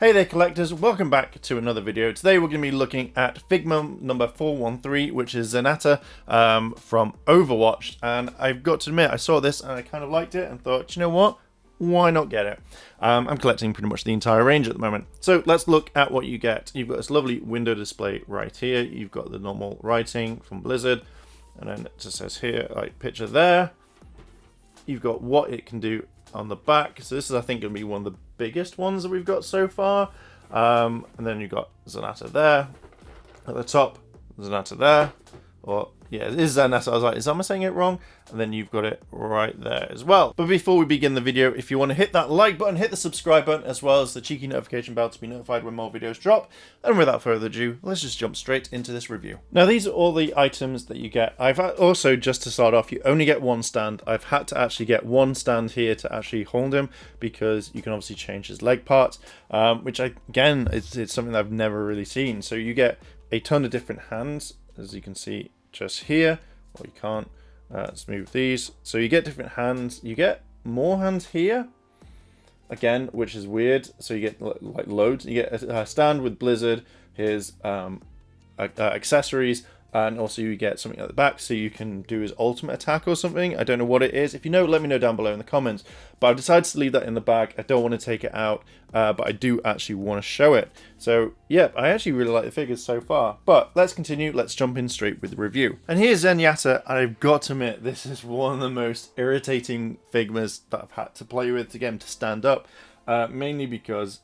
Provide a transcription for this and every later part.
Hey there collectors, welcome back to another video. Today we're going to be looking at Figma number 413, which is Zenyatta from Overwatch. And I've got to admit, I saw this and I kind of liked it and thought, you know what? Why not get it? I'm collecting pretty much the entire range at the moment. So let's look at what you get. You've got this lovely window display right here. You've got the normal writing from Blizzard. And then it just says here, like picture there. You've got what it can do on the back. So this is, I think, going to be one of the biggest ones that we've got so far. And then you've got Zenyatta there. At the top, Zenyatta there. Or, yeah, it is Zenyatta. I was like, am I saying it wrong? And then you've got it right there as well. But before we begin the video, if you want to hit that like button, hit the subscribe button, as well as the cheeky notification bell to be notified when more videos drop. And without further ado, let's just jump straight into this review. Now, these are all the items that you get. I've also, just to start off, you only get one stand. I've had to actually get one stand here to actually hold him, because you can obviously change his leg parts, which again, it's something that I've never really seen. So you get a ton of different hands, as you can see just here, or you can't. Let's move these. So you get different hands. You get more hands here, again, which is weird. So you get like loads. You get a stand with Blizzard, his accessories, and also you get something at the back so you can do his ultimate attack or something. I don't know what it is. If you know, let me know down below in the comments. But I've decided to leave that in the bag. I don't want to take it out, but I do actually want to show it. So yeah, I actually really like the figures so far. But let's continue. Let's jump in straight with the review. And here's Zenyatta. I've got to admit, this is one of the most irritating Figmas that I've had to play with to get him to stand up, mainly because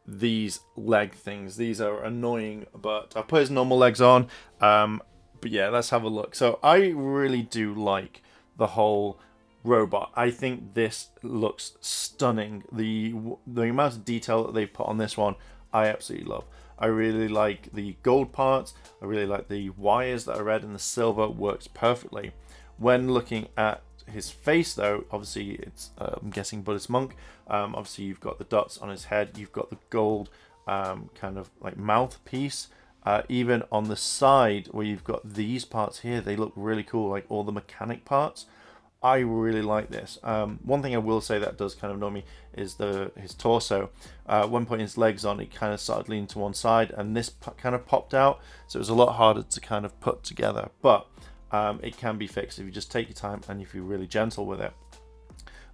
these leg things, these are annoying. But I'll put his normal legs on. But yeah, let's have a look. So I really do like the whole robot. I think this looks stunning. The amount of detail that they've put on this one, I absolutely love. I really like the gold parts. I really like the wires that are red, and the silver works perfectly. When looking at his face, though, obviously it's I'm guessing Buddhist monk. Obviously you've got the dots on his head. You've got the gold kind of like mouthpiece. Even on the side where you've got these parts here, they look really cool, like all the mechanic parts. I really like this. One thing I will say that does kind of annoy me is his torso. At one point his legs on, it kind of started leaning to one side, and this kind of popped out, so it was a lot harder to kind of put together. But it can be fixed if you just take your time and if you're really gentle with it.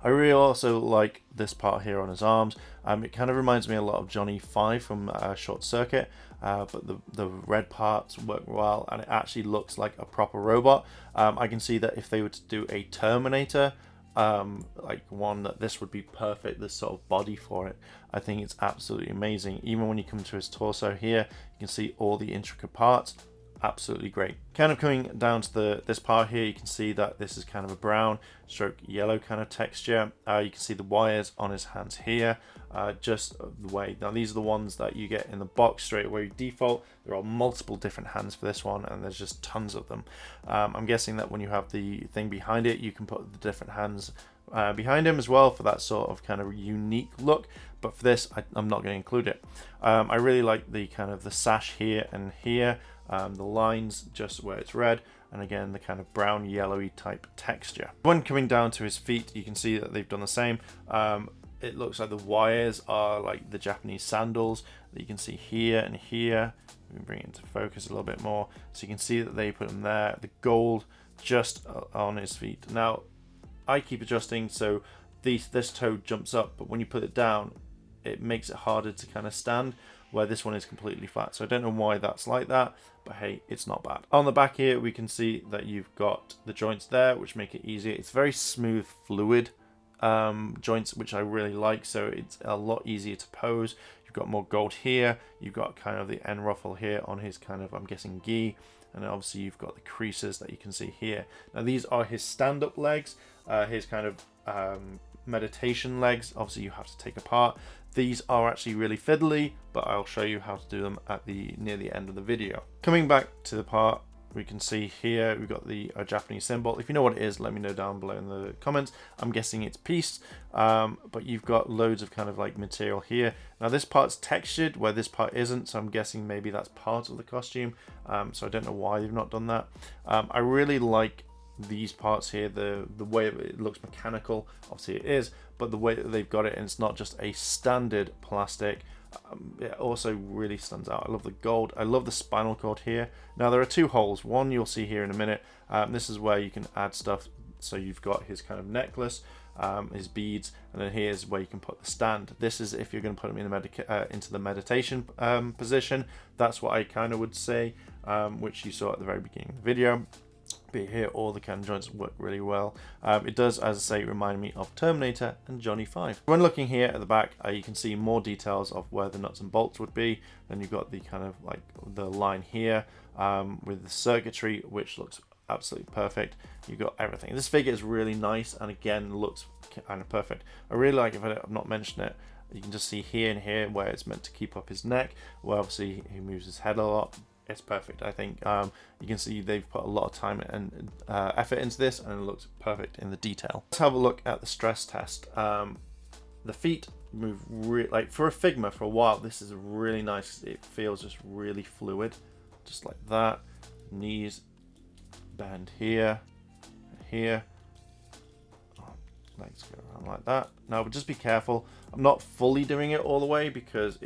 I really also like this part here on his arms. It kind of reminds me a lot of Johnny 5 from Short Circuit, but the red parts work well, and it actually looks like a proper robot. I can see that if they were to do a Terminator, like one, that this would be perfect, this sort of body for it. I think it's absolutely amazing. Even when you come to his torso here, you can see all the intricate parts. Absolutely great. Kind of coming down to this part here, you can see that this is kind of a brown stroke yellow kind of texture. You can see the wires on his hands here, just the way. Now these are the ones that you get in the box straight away default. There are multiple different hands for this one, and there's just tons of them. I'm guessing that when you have the thing behind it, you can put the different hands behind him as well for that sort of kind of unique look. But for this, I'm not going to include it. I really like the kind of the sash here and here. The lines just where it's red, and again the kind of brown yellowy type texture. When coming down to his feet, you can see that they've done the same. It looks like the wires are like the Japanese sandals that you can see here and here. Let me bring it into focus a little bit more, so you can see that they put them there. The gold just on his feet. Now I keep adjusting so this toe jumps up, but when you put it down, it makes it harder to kind of stand, where this one is completely flat. So I don't know why that's like that, but hey, it's not bad. On the back here, we can see that you've got the joints there, which make it easier. It's very smooth, fluid joints, which I really like, so it's a lot easier to pose. You've got more gold here. You've got kind of the end ruffle here on his kind of, I'm guessing, gi. And then obviously you've got the creases that you can see here. Now these are his stand-up legs, his kind of meditation legs. Obviously you have to take apart. These are actually really fiddly, but I'll show you how to do them at near the end of the video. Coming back to the part, we can see here we've got the Japanese symbol. If you know what it is, let me know down below in the comments. I'm guessing it's peace, but you've got loads of kind of like material here. Now this part's textured where this part isn't, so I'm guessing maybe that's part of the costume. So I don't know why they've not done that. I really like these parts here, the way it looks mechanical, obviously it is, but the way that they've got it, and it's not just a standard plastic It also really stands out. I love the gold. I love the spinal cord here. Now there are two holes. One you'll see here in a minute. This is where you can add stuff. So you've got his kind of necklace, his beads, and then here's where you can put the stand. This is if you're going to put him in into the meditation position. That's what I kind of would say, which you saw at the very beginning of the video. But here, all the kind of joints work really well. It does, as I say, remind me of Terminator and Johnny 5. When looking here at the back, you can see more details of where the nuts and bolts would be. Then you've got the kind of like the line here with the circuitry, which looks absolutely perfect. You've got everything. This figure is really nice, and again, looks kind of perfect. I really like, if I've not mentioned it, you can just see here and here where it's meant to keep up his neck, where obviously he moves his head a lot. It's perfect. I think you can see they've put a lot of time and effort into this, and it looks perfect in the detail. Let's have a look at the stress test. The feet move like for a Figma for a while. This is really nice. It feels just really fluid, just like that. Knees bend here, here. Legs go around like that. Now, but just be careful. I'm not fully doing it all the way because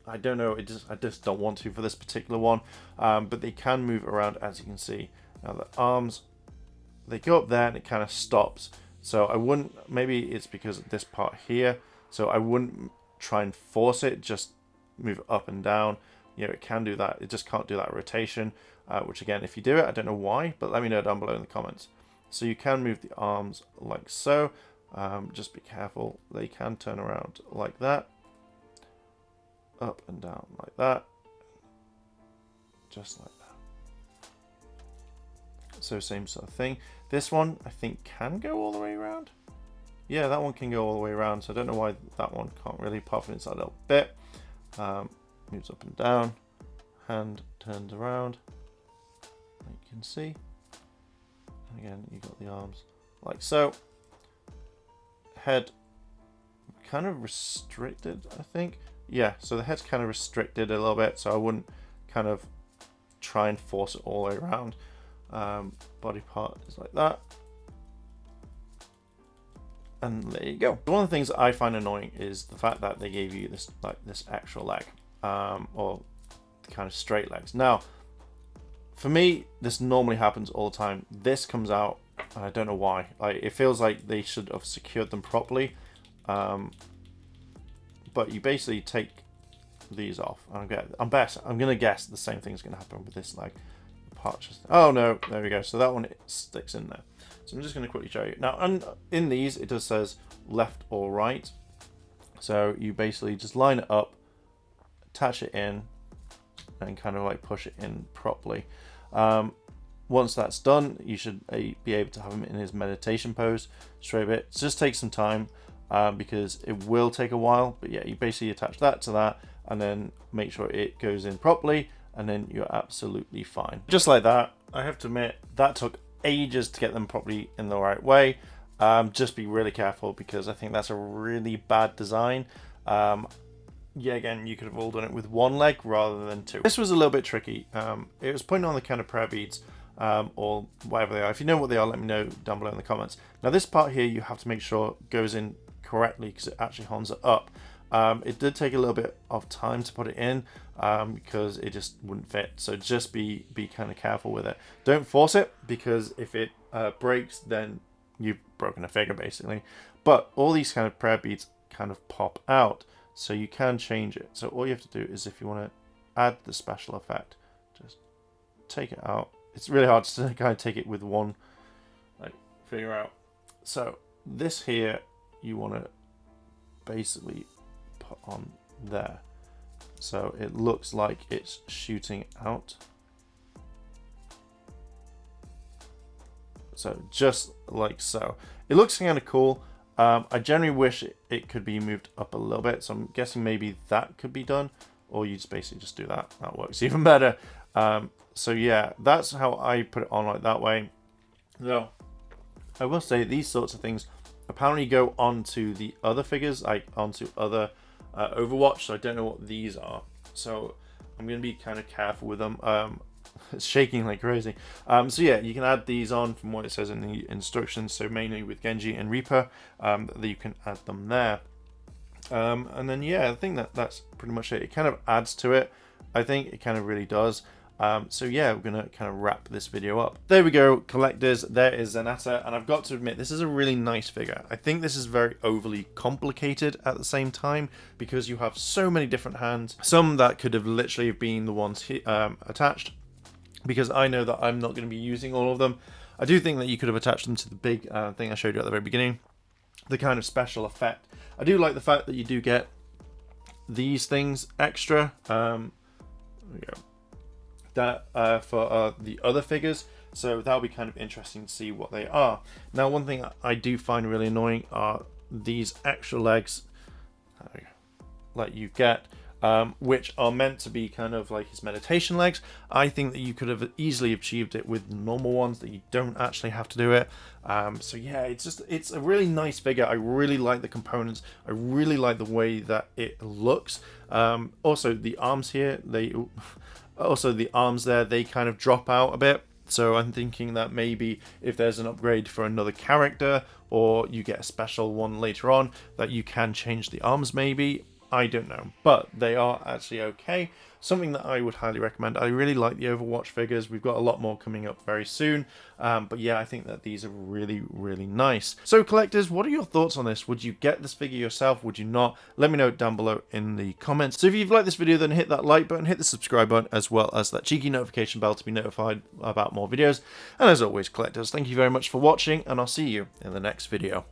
I don't know, I just don't want to for this particular one, but they can move around, as you can see. Now the arms, they go up there and it kind of stops, so I wouldn't, maybe it's because of this part here, so I wouldn't try and force it, just move it up and down. You know, it can do that, it just can't do that rotation, which again, if you do it, I don't know why, but let me know down below in the comments. So you can move the arms like so, just be careful, they can turn around like that, up and down like that, just like that. So same sort of thing. This one I think can go all the way around. Yeah, that one can go all the way around, so I don't know why that one can't really, apart from inside a little bit. Moves up and down, hand turns around, like you can see. And again, you got the arms like so. Head kind of restricted, I think. Yeah, so the head's kind of restricted a little bit, so I wouldn't kind of try and force it all the way around. Body part is like that. And there you go. One of the things that I find annoying is the fact that they gave you this extra leg, or kind of straight legs. Now, for me, this normally happens all the time. This comes out, and I don't know why. Like, it feels like they should have secured them properly. But you basically take these off. I'm gonna guess the same thing's gonna happen with this leg. Oh no, there we go. So that one, it sticks in there. So I'm just gonna quickly show you. Now, in these, it just says left or right. So you basically just line it up, attach it in, and kind of like push it in properly. Once that's done, you should be able to have him in his meditation pose straight a bit. It just takes some time. Because it will take a while, but yeah, you basically attach that to that and then make sure it goes in properly, and then you're absolutely fine. Just like that. I have to admit, that took ages to get them properly in the right way. Just be really careful, because I think that's a really bad design. Yeah, again, you could have all done it with one leg rather than two. This was a little bit tricky. It was putting on the kind of prayer beads, or whatever they are. If you know what they are, let me know down below in the comments. Now this part here, you have to make sure goes in correctly, because it actually horns it up. It did take a little bit of time to put it in, because it just wouldn't fit, so just be kind of careful with it. Don't force it, because if it breaks, then you've broken a figure basically. But all these kind of prayer beads kind of pop out, so you can change it. So all you have to do is, if you want to add the special effect, just take it out. It's really hard to kind of take it with one, like, figure out. So this here, you want to basically put on there, so it looks like it's shooting out. So just like so. It looks kind of cool. I generally wish it could be moved up a little bit, so I'm guessing maybe that could be done, or you just basically just do that. That works even better. So yeah, that's how I put it on, like that way. Now, I will say these sorts of things apparently go onto the other figures, like onto other Overwatch, so I don't know what these are, so I'm going to be kind of careful with them. It's shaking like crazy. So yeah, you can add these on from what it says in the instructions, so mainly with Genji and Reaper, that you can add them there. And then yeah, I think that's pretty much it. It kind of adds to it. I think it kind of really does. So yeah, we're gonna kind of wrap this video up. There we go, collectors. There is Zenyatta, and I've got to admit, this is a really nice figure. I think this is very overly complicated at the same time, because you have so many different hands, some that could have literally been the ones attached, because I know that I'm not going to be using all of them. I do think that you could have attached them to the big thing I showed you at the very beginning, the kind of special effect. I do like the fact that you do get these things extra. There we go. That for the other figures, so that'll be kind of interesting to see what they are. Now, one thing I do find really annoying are these extra legs like you get, which are meant to be kind of like his meditation legs. I think that you could have easily achieved it with normal ones, that you don't actually have to do it. So yeah, it's a really nice figure. I really like the components. I really like the way that it looks. Also the arms here, the arms there, they kind of drop out a bit. So I'm thinking that maybe if there's an upgrade for another character, or you get a special one later on, that you can change the arms maybe. I don't know, but they are actually okay. Something that I would highly recommend. I really like the Overwatch figures. We've got a lot more coming up very soon. But yeah, I think that these are really, really nice. So collectors, what are your thoughts on this? Would you get this figure yourself? Would you not? Let me know down below in the comments. So if you've liked this video, then hit that like button, hit the subscribe button, as well as that cheeky notification bell to be notified about more videos. And as always, collectors, thank you very much for watching, and I'll see you in the next video.